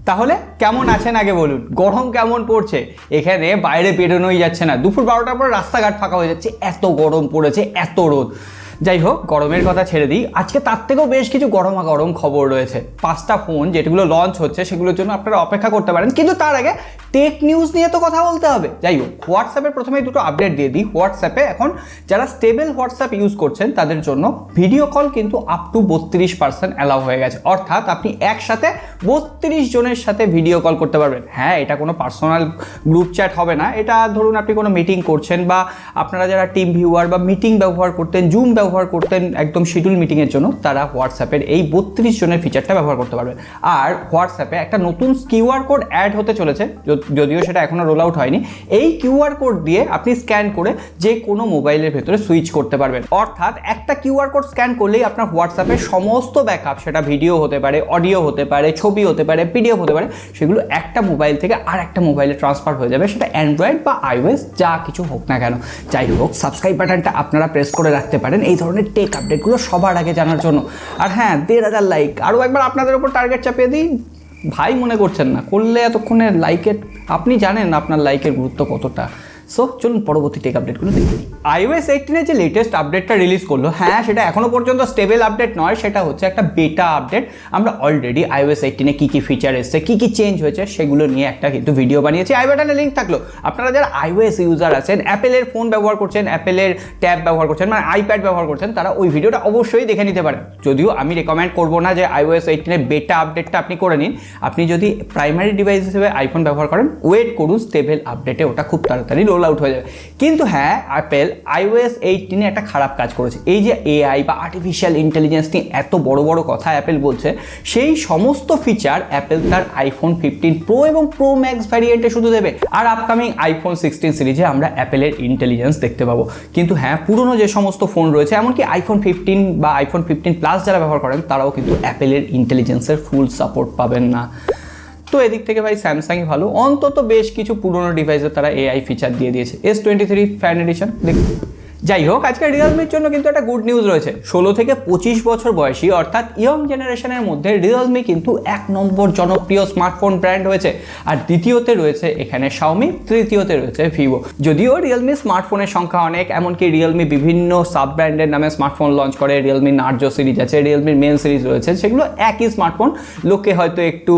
তাহলে কেমন আছেন আগে বলুন, গরম কেমন পড়ছে? এখানে বাইরে বেরোনোই যাচ্ছে না, দুপুর 12টার পর রাস্তাঘাট ফাঁকা হয়ে যাচ্ছে, এত গরম পড়েছে, এত রোদ। যাই হোক, গরমের কথা ছেড়ে দিই, আজকে তার থেকেও বেশ কিছু গরমাগরম খবর রয়েছে। 5টা ফোন যেগুলো লঞ্চ হচ্ছে সেগুলোর জন্য আপনারা অপেক্ষা করতে পারেন, কিন্তু তার আগে টেক নিউজ নিয়ে তো কথা বলতে হবে। যাই হোক, হোয়াটসঅ্যাপের প্রথমেই দুটো আপডেট দিয়ে দিই। হোয়াটসঅ্যাপে এখন যারা স্টেবল হোয়াটসঅ্যাপ ইউজ করছেন তাদের জন্য ভিডিও কল কিন্তু আপ টু 32% অ্যালাউ হয়ে গেছে। অর্থাৎ আপনি একসাথে 32 জনের সাথে ভিডিও কল করতে পারবেন। হ্যাঁ, এটা কোনো পার্সোনাল গ্রুপ চ্যাট হবে না, এটা ধরুন আপনি কোনো মিটিং করছেন বা আপনারা যারা টিম ভিউয়ার বা মিটিং ব্যবহার করতেন, জুম ব্যবহার করতেন একদম শিডিউল মিটিংয়ের জন্য, তারা হোয়াটসঅ্যাপের এই 32 জনের ফিচারটা ব্যবহার করতে পারবেন। আর হোয়াটসঅ্যাপে একটা নতুন কিউআর কোড অ্যাড হতে চলেছে, যদিও সেটা এখনও রোল আউট হয়নি। এই কিউআর কোড দিয়ে আপনি স্ক্যান করে যে কোনো মোবাইলের ভেতরে সুইচ করতে পারবেন। অর্থাৎ একটা কিউআর কোড স্ক্যান করলেই আপনার হোয়াটসঅ্যাপের সমস্ত ব্যাকআপ, সেটা ভিডিও হতে পারে, অডিও হতে পারে, ছবি হতে পারে, পিডিএফ হতে পারে, সেগুলো একটা মোবাইল থেকে আর একটা মোবাইলে ট্রান্সফার হয়ে যাবে, সেটা অ্যান্ড্রয়েড বা আইওএস যা কিছু হোক না কেন। যাই হোক, সাবস্ক্রাইব বাটনটা আপনারা প্রেস করে রাখতে পারেন এই ধরনের টেক আপডেটগুলো সবার আগে জানার জন্য। আর হ্যাঁ, 1,500 লাইক আরও একবার আপনাদের উপর টার্গেট চাপিয়ে দিই। ভাই মনে করছেন না, করলে এতক্ষণে লাইকের, আপনি জানেন আপনার লাইকের গুরুত্ব কতটা। সো চলুন পরবর্তী টেক আপডেটগুলো দেখে নিই। iOS 18 যে লেটেস্ট আপডেটটা রিলিজ করলো, হ্যাঁ সেটা এখনো পর্যন্ত স্টেবল আপডেট নয়, সেটা হচ্ছে একটা বেটা আপডেট। আমরা অলরেডি iOS 18 কী কী ফিচার এসছে, কী কী চেঞ্জ হয়েছে সেগুলো নিয়ে একটা কিন্তু ভিডিও বানিয়েছি। আই বাটনে লিঙ্ক থাকলো, আপনারা যারা iOS ইউজার আছেন, অ্যাপেলের ফোন ব্যবহার করছেন, অ্যাপেলের ট্যাব ব্যবহার করছেন, মানে আইপ্যাড ব্যবহার করছেন, তারা ওই ভিডিওটা অবশ্যই দেখে নিতে পারেন। যদিও আমি রেকমেন্ড করবো না যে iOS 18 বেটা আপডেটটা আপনি করে নিন। আপনি যদি প্রাইমারি ডিভাইস হিসেবে আইফোন ব্যবহার করেন, ওয়েট করুন, স্টেবল আপডেটে ওটা খুব তাড়াতাড়ি রোল আউট হয়ে যাবে। কিন্তু হ্যাঁ, অ্যাপেল iOS 18 একটা খারাপ কাজ করেছে। এই যে এআই বা আর্টিফিশিয়াল ইন্টেলিজেন্স নিয়ে এত বড় বড় কথা অ্যাপেল বলছে, সেই সমস্ত ফিচার অ্যাপেল তার আইফোন 15 প্রো এবং প্রো ম্যাক্স ভ্যারিয়েন্টে শুধু দেবে। আর আপকামিং আইফোন 16 সিরিজে আমরা অ্যাপেলের ইন্টেলিজেন্স দেখতে পাবো। কিন্তু হ্যাঁ, পুরনো যে সমস্ত ফোন রয়েছে, এমনকি আইফোন 15 বা আইফোন 15 প্লাস যারা ব্যবহার করেন, তারাও কিন্তু অ্যাপেলের ইন্টেলিজেন্সের ফুল সাপোর্ট পাবেন না। তো এদিক থেকে ভাই স্যামসাংই ভালো, অন্তত বেশ কিছু পুরনো ডিভাইসে তারা এআই ফিচার দিয়ে দিয়েছে। S23 ফ্যান এডিশন দেখুন। যাই হোক, আজকে রিয়েলমির জন্য কিন্তু একটা গুড নিউজ রয়েছে। 16 থেকে 25 বছর বয়সী অর্থাৎ ইয়ং জেনারেশনের মধ্যে রিয়েলমি কিন্তু 1 নম্বর জনপ্রিয় স্মার্টফোন ব্র্যান্ড হয়েছে। আর দ্বিতীয়তে রয়েছে এখানে শাওমি, তৃতীয়তে রয়েছে ভিভো। যদিও রিয়েলমি স্মার্টফোনের সংখ্যা অনেক, এমনকি রিয়েলমি বিভিন্ন সাব ব্র্যান্ডের নামে স্মার্টফোন লঞ্চ করে। রিয়েলমি নার্জো সিরিজ আছে, রিয়েলমির মেন সিরিজ রয়েছে, সেগুলো একই স্মার্টফোন। লোকে হয়তো একটু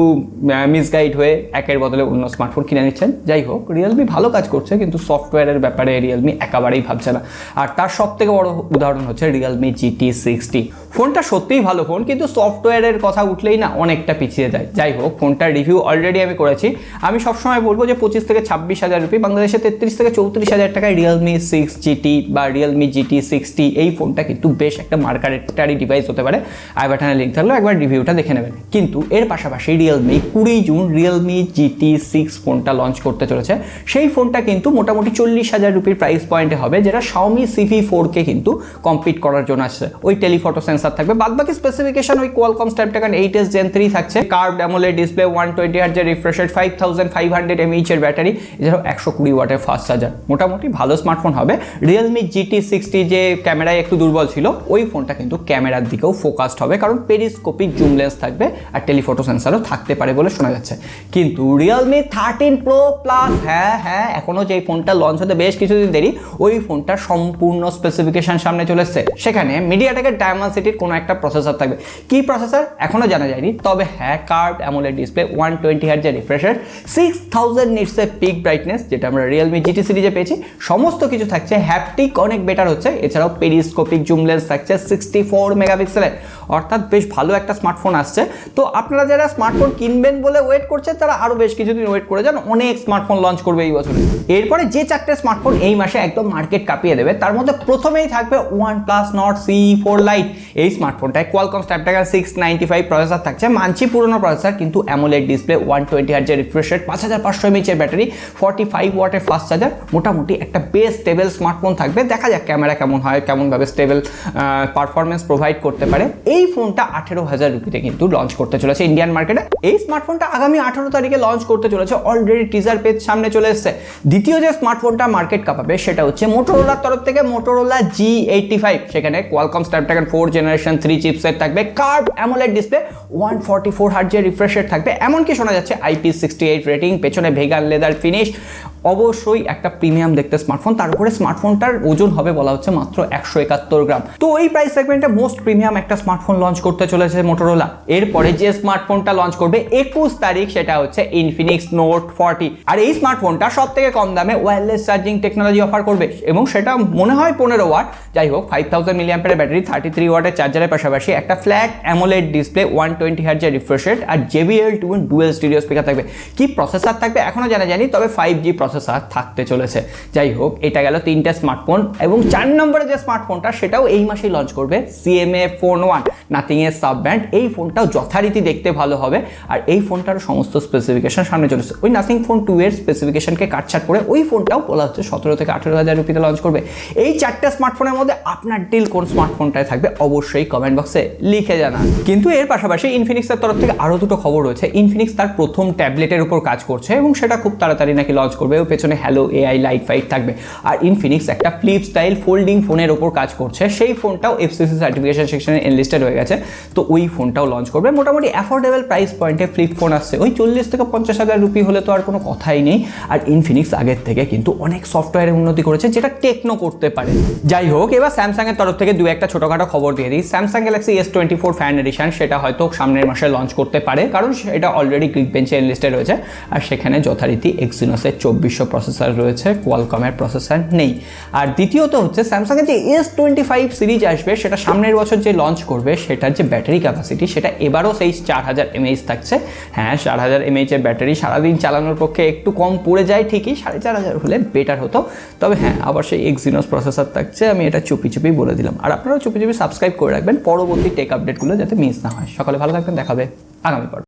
মিসগাইড হয়ে একের বদলে অন্য স্মার্টফোন কিনে নিচ্ছেন। যাই হোক, রিয়েলমি ভালো কাজ করছে, কিন্তু সফটওয়্যারের ব্যাপারে রিয়েলমি একেবারেই ভাবছে না। আর তার সব থেকে বড় উদাহরণ হচ্ছে রিয়েলমি GT60। ফোনটা সত্যিই ভালো ফোন, কিন্তু সফটওয়্যারের কথা উঠলেই না অনেকটা পিছিয়ে যায়। যাই হোক, ফোনটার রিভিউ অলরেডি আমি করেছি। আমি সবসময় বলবো যে 25 থেকে 26,000 রুপি, বাংলাদেশে 33 থেকে 34,000 টাকায় রিয়েলমি 6 GT বা রিয়েলমি GT60 এই ফোনটা কিন্তু বেশ একটা মার্কেটারি ডিভাইস হতে পারে। আই বাটনে লিঙ্ক থাকলে একবার রিভিউটা দেখে নেবেন। কিন্তু এর পাশাপাশি রিয়েলমি 20 জুন রিয়েলমি GT6 ফোনটা লঞ্চ করতে চলেছে। সেই ফোনটা কিন্তু মোটামুটি 40,000 রুপির প্রাইস পয়েন্টে হবে, যেটা শাওমি CV4কে কিন্তু কম্পিট করার জন্য আসছে। ওই টেলিফটো সেন্সার থাকবে, বাদবাকি স্পেসিফিকেশন ওই কোয়ালকম স্ন্যাপড্রাগন 8s Gen 3 থাকছে। Curved AMOLED display, 120 Hz refresh rate, 5500 mAh এর ব্যাটারি, এছাড়াও 120 ওয়াটের ফাস্ট চার্জার। মোটামুটি ভালো স্মার্টফোন হবে। রিয়েলমি GT60 যে ক্যামেরায় একটু দুর্বল ছিল, ওই ফোনটা কিন্তু ক্যামেরার দিকেও ফোকাসড হবে, কারণ পেরিস্কোপিক জুম লেন্স থাকবে আর টেলিফটো সেন্সারও থাকতে পারে বলে শোনা যাচ্ছে। কিন্তু রিয়েলমি 13 Pro Plus, হ্যাঁ এখনো যে ফোনটা লঞ্চ হতে বেশ কিছুদিন দেরি, ওই ফোনটা সম্পূর্ণ স্পেসিফিকেশন সামনে চলে এসছে। সেখানে মিডিয়াটেকের ডায়মেনসিটির কোনো একটা প্রসেসর থাকবে। কি প্রসেসর এখনো জানা যায়নি, তবে হ্যাঁ, curved AMOLED display, 120 Hz refresh rate, 6000 নিটসের পিক ব্রাইটনেস, যেটা আমরা রিয়েলমি GT সিরিজে পেয়েছি। সমস্ত কিছু থাকছে, হ্যাপটিক অনেক বেটার হচ্ছে, এছাড়াও পেরিস্কোপিক জুম লেন্স থাকছে 64 মেগাপিক্সেলের। অর্থাৎ বেশ ভালো একটা স্মার্টফোন আসছে। তো আপনারা যারা স্মার্টফোন কিনবেন বলে ওয়েট করছেন, তারা আরও বেশ কিছুদিন ওয়েট করে যান, অনেক স্মার্টফোন লঞ্চ করবে এই বছরে। এরপরে যে 4টে স্মার্টফোন এই মাসে একদম মার্কেট কাঁপিয়ে দেবে, তার মধ্যে প্রথমেই থাকবে OnePlus Nord CE4 Lite। এই স্মার্টফোনটায় কোয়ালকম স্ন্যাপড্রাগন 695 প্রসেসর থাকছে, মানছি পুরনো প্রসেসর, কিন্তু AMOLED display, 120 Hz refresh rate, 5500 mAh এর ব্যাটারি, 45 ওয়াটের ফাস্ট চার্জার। মোটামুটি একটা বেশ স্টেবল স্মার্টফোন থাকবে। দেখা যাক ক্যামেরা কেমন হয়, কেমনভাবে স্টেবল পারফরমেন্স প্রোভাইড করতে পারে। এই ফোনটা 18,000 রুপিতে কিন্তু লঞ্চ করতে চলেছে ইন্ডিয়ান মার্কেটে। এই স্মার্টফোনটা আগামী 18 তারিখে লঞ্চ করতে চলেছে, অলরেডি টিজার পেজ সামনে চলে এসেছে। দ্বিতীয় যে স্মার্টফোনটা মার্কেট কাঁপাবে সেটা হচ্ছে মোটোরোলার তরফ থেকে মোটোরোলা G85। সেখানে কোয়ালকম স্ন্যাপড্রাগন 4 জেনারেশন 3 চিপসেট থাকবে, কার্ভ অ্যামোলেড ডিসপ্লে, 144 হার্টজের রিফ্রেশ রেট থাকবে, এমনকি শোনা যাচ্ছে IP68 রেটিং, পেছনে ভেগান লেদার ফিনিশ। অবশ্যই একটা প্রিমিয়াম দেখতে স্মার্টফোন, তার উপরে স্মার্টফোনটার ওজন হবে বলা হচ্ছে মাত্র 171 গ্রাম। তো এই প্রাইস সেগমেন্টে মোস্ট প্রিমিয়াম একটা স্মার্টফোন লঞ্চ করতে চলেছে মোটোরোলা। এরপরে যে স্মার্টফোনটা লঞ্চ করবে 21 তারিখ সেটা হচ্ছে ইনফিনিক্স নোট 40। আর এই স্মার্টফোনটা সব থেকে কম দামে ওয়্যারলেস চার্জিং টেকনোলজি অফার করবে, এবং সেটা মনে হয় 15 ওয়াট। যাই হোক, 5000 মিলিঅ্যাম্পিয়ার ব্যাটারি, 33 ওয়াটের চার্জারের পাশাপাশি একটা ফ্ল্যাট অ্যামোলেড ডিসপ্লে, 120 হার্টজের রিফ্রেশ রেট, আর JBL ডুয়াল স্টিরিও স্পিকার থাকবে। কি প্রসেসর থাকবে এখনো জানি, তবে 5G প্রসেসর থাকতে চলেছে। যাই হোক, এটা গেল 3টে স্মার্টফোন। এবং 4 নম্বরে যে স্মার্টফোনটা সেটাও এই মাসেই লঞ্চ করবে CMA Phone 1, নাথিং এর সাব ব্র্যান্ড। এই ফোনটাও যথারীতি দেখতে ভালো হবে, আর এই ফোনটার সমস্ত স্পেসিফিকেশন সামনে চলেছে। ওই নাথিং ফোন 2 এর স্পেসিফিকেশনকে কাটছাট করে ওই ফোনটাও বলা হচ্ছে 17 থেকে 18,000 রুপিতে লঞ্চ করবে। এই 4টে স্মার্টফোনের মধ্যে আপনার ডিল কোন স্মার্টফোনটায় থাকবে অবশ্যই কমেন্ট বক্সে লিখে জানান। কিন্তু এর পাশাপাশি ইনফিনিক্সের তরফ থেকে আরও দুটো খবর রয়েছে। ইনফিনিক্স তার প্রথম ট্যাবলেটের উপর কাজ করছে, এবং সেটা খুব তাড়াতাড়ি নাকি লঞ্চ করবে। ও পেছনে হ্যালো AI লাইট ফাইট থাকবে। আর ইনফিনিক্স একটা ফ্লিপ স্টাইল ফোল্ডিং ফোনের ওপর কাজ করছে, সেই ফোনটাও FCC সার্টিফিকেশন সেকশনে এনলিস্টেড হয়ে গেছে। তো ওই ফোনটাও লঞ্চ করবে। মোটামুটি অ্যাফোর্ডেবল প্রাইস পয়েন্টে ফ্লিপ ফোন আসছে। ওই 40 থেকে 50,000 রুপি হলে তো আর কোনো কথাই নেই। আর ইনফিনিক্স আগের থেকে কিন্তু অনেক সফটওয়্যারের উন্নতি করেছে, যেটা টেকনো করতে পারে। যাই হোক, এবার স্যামসাংয়ের তরফ থেকে দু একটা ছোটোখাটো খবর দিয়ে দিই। Samsung Galaxy S24 fan addition সেটা হয়তো সামনের মাসে লঞ্চ করতে পারে, কারণ এটা অলরেডি গিকবেঞ্চে এনলিস্টেড রয়েছে। আর সেখানে যথারীতি এক্সিনোসের 2400 প্রসেসর রয়েছে, কোয়ালকমের প্রসেসর নেই। আর দ্বিতীয়ত হচ্ছে স্যামসাংয়ের যে S25 সিরিজ আসবে সেটা সামনের বছর যে লঞ্চ করবে, সেটার যে ব্যাটারি ক্যাপাসিটি সেটা এবারও সেই 4000 mAh থাকছে। হ্যাঁ, 4000 mAh এর ব্যাটারি সারাদিন চালানোর পক্ষে একটু কম পড়ে যায় ঠিকই, 4500 হলে বেটার হতো। তবে হ্যাঁ, আবার সেই এক্সিনোস প্রসেসর থাকছে। আমি এটা চুপি চুপি বলে দিলাম। আর আপনারাও চুপি চুপি সাবস্ক্রাইব করে রাখবেন পরবর্তী টেক আপডেটগুলো যাতে মিস না হয়। সকালে ভালো থাকবেন, দেখাবে আগামী পর।